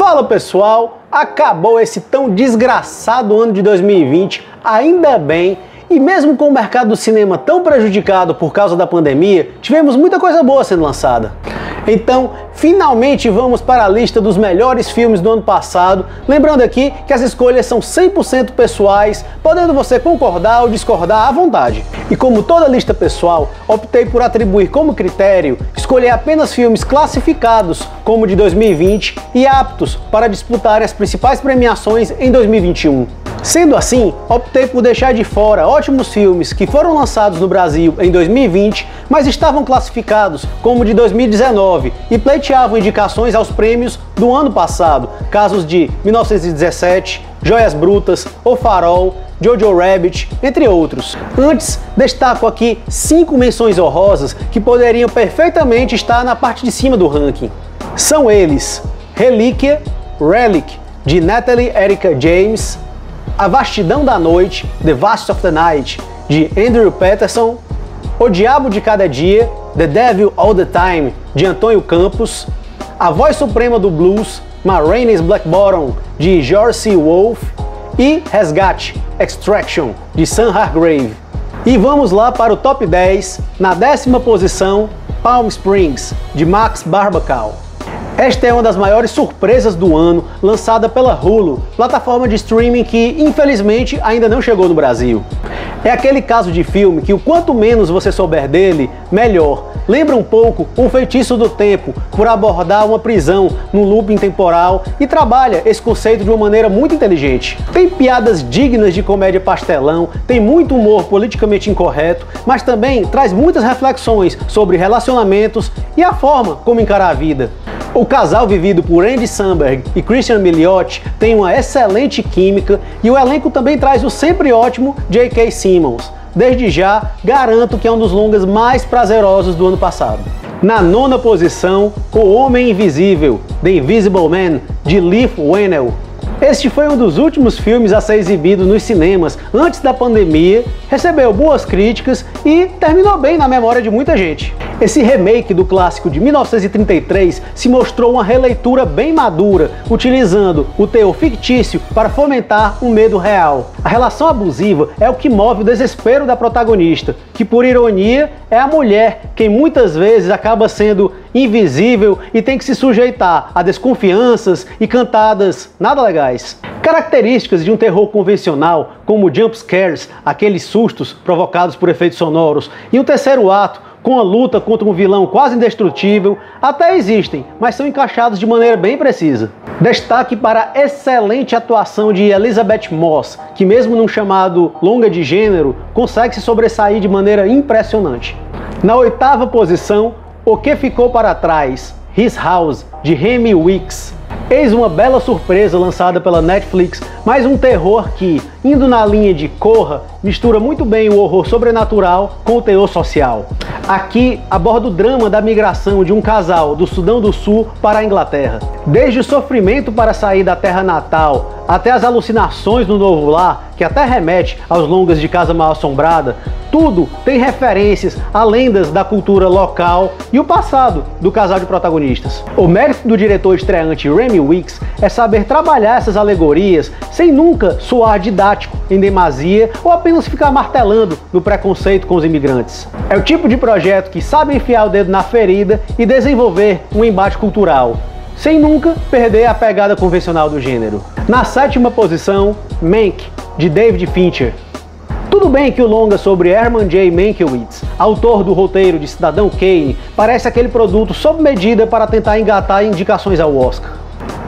Fala pessoal, acabou esse tão desgraçado ano de 2020, ainda bem, e mesmo com o mercado do cinema tão prejudicado por causa da pandemia, tivemos muita coisa boa sendo lançada. Então, finalmente vamos para a lista dos melhores filmes do ano passado, lembrando aqui que as escolhas são 100% pessoais, podendo você concordar ou discordar à vontade. E como toda lista pessoal, optei por atribuir como critério escolher apenas filmes classificados como de 2020 e aptos para disputar as principais premiações em 2021. Sendo assim, optei por deixar de fora ótimos filmes que foram lançados no Brasil em 2020, mas estavam classificados como de 2019 e pleiteavam indicações aos prêmios do ano passado, casos de 1917, Joias Brutas, O Farol, Jojo Rabbit, entre outros. Antes, destaco aqui 5 menções honrosas que poderiam perfeitamente estar na parte de cima do ranking. São eles: Relíquia, Relic, de Natalie Erica James, A Vastidão da Noite, The Vast of the Night, de Andrew Patterson, O Diabo de Cada Dia, The Devil All the Time, de Antônio Campos, A Voz Suprema do Blues, Ma Rainey's Black Bottom, de George C. Wolfe, e Resgate, Extraction, de Sam Hargrave. E vamos lá para o top 10, na 10ª posição, Palm Springs, de Max Barbacal. Esta é uma das maiores surpresas do ano, lançada pela Hulu, plataforma de streaming que, infelizmente, ainda não chegou no Brasil. É aquele caso de filme que o quanto menos você souber dele, melhor. Lembra um pouco O Feitiço do Tempo, por abordar uma prisão num looping temporal, e trabalha esse conceito de uma maneira muito inteligente. Tem piadas dignas de comédia pastelão, tem muito humor politicamente incorreto, mas também traz muitas reflexões sobre relacionamentos e a forma como encarar a vida. O casal vivido por Andy Samberg e Christian Milioti tem uma excelente química e o elenco também traz o sempre ótimo J.K. Simmons. Desde já, garanto que é um dos longas mais prazerosos do ano passado. Na 9ª posição, O Homem Invisível, The Invisible Man, de Leigh Whannell. Este foi um dos últimos filmes a ser exibido nos cinemas antes da pandemia, recebeu boas críticas e terminou bem na memória de muita gente. Esse remake do clássico de 1933 se mostrou uma releitura bem madura, utilizando o teor fictício para fomentar um medo real. A relação abusiva é o que move o desespero da protagonista, que por ironia é a mulher quem muitas vezes acaba sendo invisível e tem que se sujeitar a desconfianças e cantadas nada legais. Características de um terror convencional, como jump scares, aqueles sustos provocados por efeitos sonoros, e um terceiro ato, com a luta contra um vilão quase indestrutível, até existem, mas são encaixados de maneira bem precisa. Destaque para a excelente atuação de Elizabeth Moss, que mesmo num chamado longa de gênero, consegue se sobressair de maneira impressionante. Na 8ª posição, O Que Ficou Para Trás, His House, de Remy Weeks. Eis uma bela surpresa lançada pela Netflix, mais um terror que, indo na linha de Corra, mistura muito bem o horror sobrenatural com o teor social. Aqui aborda o drama da migração de um casal do Sudão do Sul para a Inglaterra. Desde o sofrimento para sair da terra natal, até as alucinações no novo lar, que até remete aos longas de Casa Mal Assombrada, tudo tem referências a lendas da cultura local e o passado do casal de protagonistas. O mérito do diretor estreante Remy Weeks é saber trabalhar essas alegorias sem nunca soar didático em demasia ou apenas ficar martelando no preconceito com os imigrantes. É o tipo de projeto que sabe enfiar o dedo na ferida e desenvolver um embate cultural, sem nunca perder a pegada convencional do gênero. Na 7ª posição, Mank, de David Fincher. Tudo bem que o longa sobre Herman J. Mankiewicz, autor do roteiro de Cidadão Kane, parece aquele produto sob medida para tentar engatar indicações ao Oscar.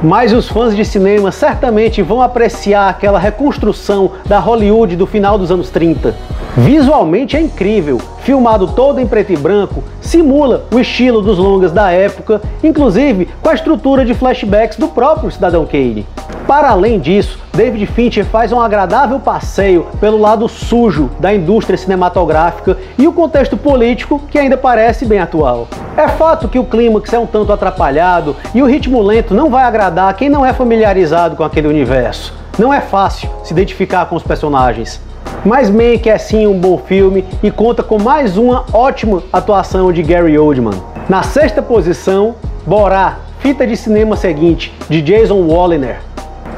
Mas os fãs de cinema certamente vão apreciar aquela reconstrução da Hollywood do final dos anos 30. Visualmente é incrível, filmado todo em preto e branco, simula o estilo dos longas da época, inclusive com a estrutura de flashbacks do próprio Cidadão Kane. Para além disso, David Fincher faz um agradável passeio pelo lado sujo da indústria cinematográfica e o contexto político que ainda parece bem atual. É fato que o clímax é um tanto atrapalhado e o ritmo lento não vai agradar quem não é familiarizado com aquele universo. Não é fácil se identificar com os personagens. Mas Mank é sim um bom filme e conta com mais uma ótima atuação de Gary Oldman. Na 6ª posição, Borá, fita de cinema seguinte, de Jason Woliner.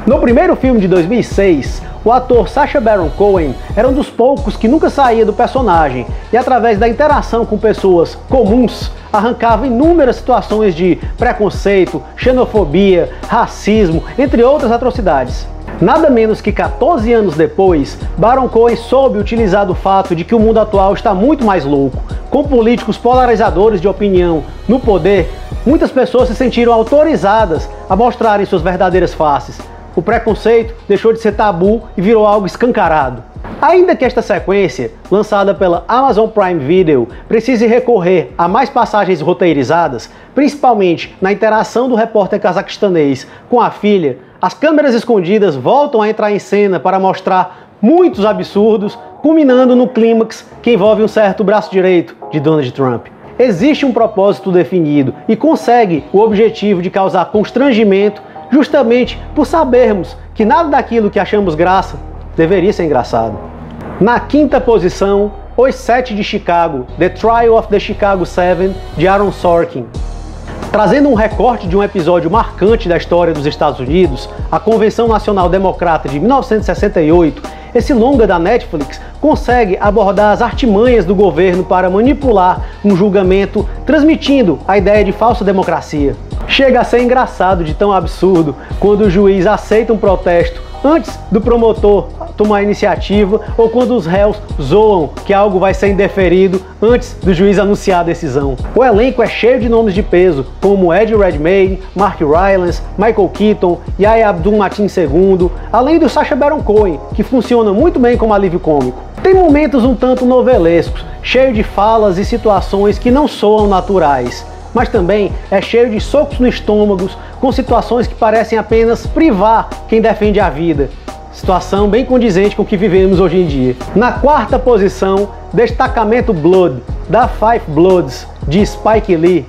No primeiro filme de 2006, o ator Sacha Baron Cohen era um dos poucos que nunca saía do personagem e, através da interação com pessoas comuns, arrancava inúmeras situações de preconceito, xenofobia, racismo, entre outras atrocidades. Nada menos que 14 anos depois, Baron Cohen soube utilizar do fato de que o mundo atual está muito mais louco. Com políticos polarizadores de opinião no poder, muitas pessoas se sentiram autorizadas a mostrarem suas verdadeiras faces. O preconceito deixou de ser tabu e virou algo escancarado. Ainda que esta sequência, lançada pela Amazon Prime Video, precise recorrer a mais passagens roteirizadas, principalmente na interação do repórter cazaquestanês com a filha, as câmeras escondidas voltam a entrar em cena para mostrar muitos absurdos, culminando no clímax que envolve um certo braço direito de Donald Trump. Existe um propósito definido e consegue o objetivo de causar constrangimento justamente por sabermos que nada daquilo que achamos graça deveria ser engraçado. Na quinta posição, Os Sete de Chicago, The Trial of the Chicago 7, de Aaron Sorkin. Trazendo um recorte de um episódio marcante da história dos Estados Unidos, a Convenção Nacional Democrata de 1968, esse longa da Netflix consegue abordar as artimanhas do governo para manipular um julgamento, transmitindo a ideia de falsa democracia. Chega a ser engraçado de tão absurdo quando o juiz aceita um protesto antes do promotor tomar a iniciativa ou quando os réus zoam que algo vai ser indeferido antes do juiz anunciar a decisão. O elenco é cheio de nomes de peso, como Eddie Redmayne, Mark Rylance, Michael Keaton, Yahya Abdul-Mateen II, além do Sacha Baron Cohen, que funciona muito bem como alívio cômico. Tem momentos um tanto novelescos, cheio de falas e situações que não soam naturais, mas também é cheio de socos no estômago, com situações que parecem apenas privar quem defende a vida. Situação bem condizente com o que vivemos hoje em dia. Na quarta posição, Destacamento Blood, da Five Bloods, de Spike Lee.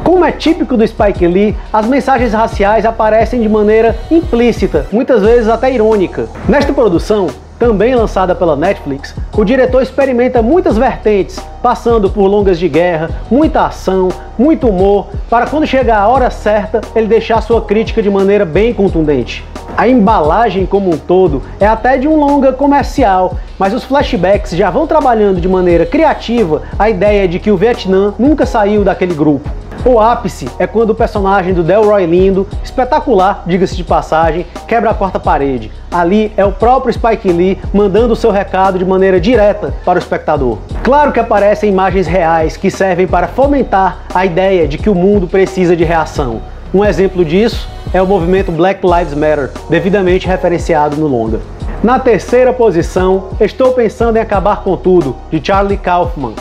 Como é típico do Spike Lee, as mensagens raciais aparecem de maneira implícita, muitas vezes até irônica. Nesta produção, também lançada pela Netflix, o diretor experimenta muitas vertentes, passando por longas de guerra, muita ação, muito humor, para quando chegar a hora certa, ele deixar sua crítica de maneira bem contundente. A embalagem como um todo é até de um longa comercial, mas os flashbacks já vão trabalhando de maneira criativa a ideia de que o Vietnã nunca saiu daquele grupo. O ápice é quando o personagem do Delroy Lindo, espetacular, diga-se de passagem, quebra a quarta parede. Ali é o próprio Spike Lee mandando o seu recado de maneira direta para o espectador. Claro que aparecem imagens reais que servem para fomentar a ideia de que o mundo precisa de reação. Um exemplo disso é o movimento Black Lives Matter, devidamente referenciado no longa. Na terceira posição, Estou Pensando em Acabar com Tudo, de Charlie Kaufman.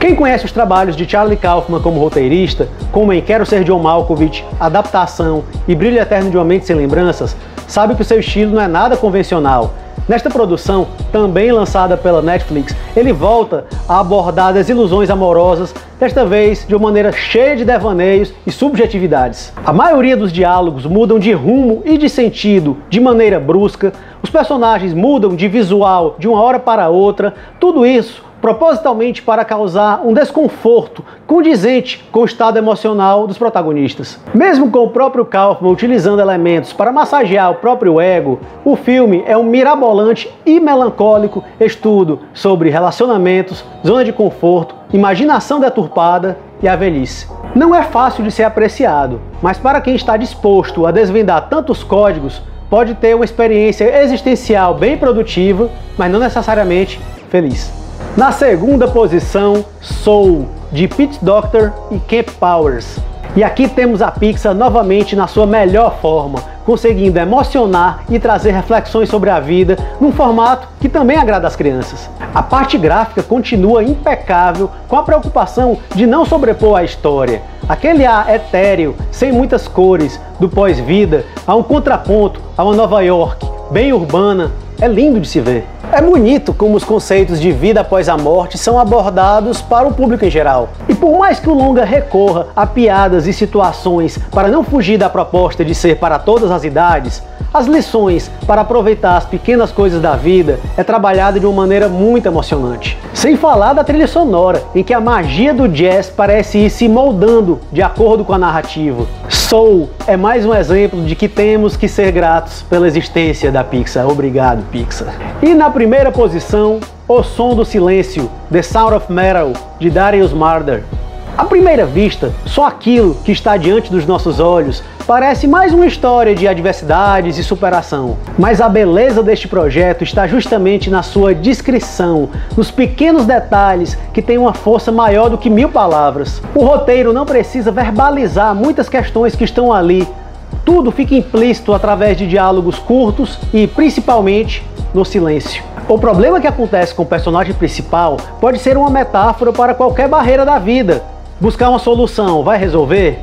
Quem conhece os trabalhos de Charlie Kaufman como roteirista, como em Quero Ser John Malkovich, Adaptação e Brilho Eterno de uma Mente Sem Lembranças, sabe que o seu estilo não é nada convencional. Nesta produção, também lançada pela Netflix, ele volta a abordar desilusões amorosas, desta vez de uma maneira cheia de devaneios e subjetividades. A maioria dos diálogos mudam de rumo e de sentido de maneira brusca, os personagens mudam de visual de uma hora para outra, tudo isso propositalmente para causar um desconforto condizente com o estado emocional dos protagonistas. Mesmo com o próprio Kaufman utilizando elementos para massagear o próprio ego, o filme é um mirabolante e melancólico estudo sobre relacionamentos, zona de conforto, imaginação deturpada e a velhice. Não é fácil de ser apreciado, mas para quem está disposto a desvendar tantos códigos, pode ter uma experiência existencial bem produtiva, mas não necessariamente feliz. Na segunda posição, Soul, de Pete Docter e Kemp Powers. E aqui temos a Pixar novamente na sua melhor forma, conseguindo emocionar e trazer reflexões sobre a vida num formato que também agrada as crianças. A parte gráfica continua impecável, com a preocupação de não sobrepor a história. Aquele ar etéreo, sem muitas cores, do pós-vida, a um contraponto a uma Nova York bem urbana, é lindo de se ver. É bonito como os conceitos de vida após a morte são abordados para o público em geral. E por mais que o longa recorra a piadas e situações para não fugir da proposta de ser para todas as idades, as lições para aproveitar as pequenas coisas da vida é trabalhada de uma maneira muito emocionante. Sem falar da trilha sonora, em que a magia do jazz parece ir se moldando de acordo com a narrativa. Soul é mais um exemplo de que temos que ser gratos pela existência da Pixar. Obrigado, Pixar. E na primeira posição, O Som do Silêncio, The Sound of Metal, de Darius Marder. À primeira vista, só aquilo que está diante dos nossos olhos parece mais uma história de adversidades e superação. Mas a beleza deste projeto está justamente na sua descrição, nos pequenos detalhes que têm uma força maior do que 1000 palavras. O roteiro não precisa verbalizar muitas questões que estão ali. Tudo fica implícito através de diálogos curtos e, principalmente, no silêncio. O problema que acontece com o personagem principal pode ser uma metáfora para qualquer barreira da vida. Buscar uma solução vai resolver?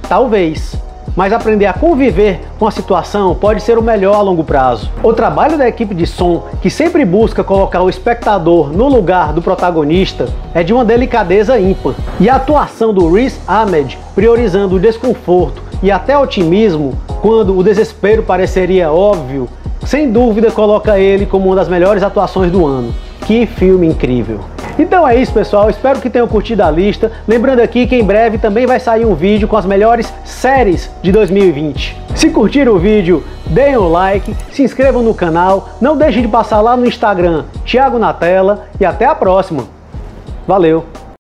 Talvez. Mas aprender a conviver com a situação pode ser o melhor a longo prazo. O trabalho da equipe de som, que sempre busca colocar o espectador no lugar do protagonista, é de uma delicadeza ímpar. E a atuação do Riz Ahmed, priorizando o desconforto e até otimismo, quando o desespero pareceria óbvio, sem dúvida coloca ele como uma das melhores atuações do ano. Que filme incrível! Então é isso, pessoal, espero que tenham curtido a lista. Lembrando aqui que em breve também vai sair um vídeo com as melhores séries de 2020. Se curtiram o vídeo, deem um like, se inscrevam no canal, não deixem de passar lá no Instagram, Thiago na Tela, e até a próxima. Valeu!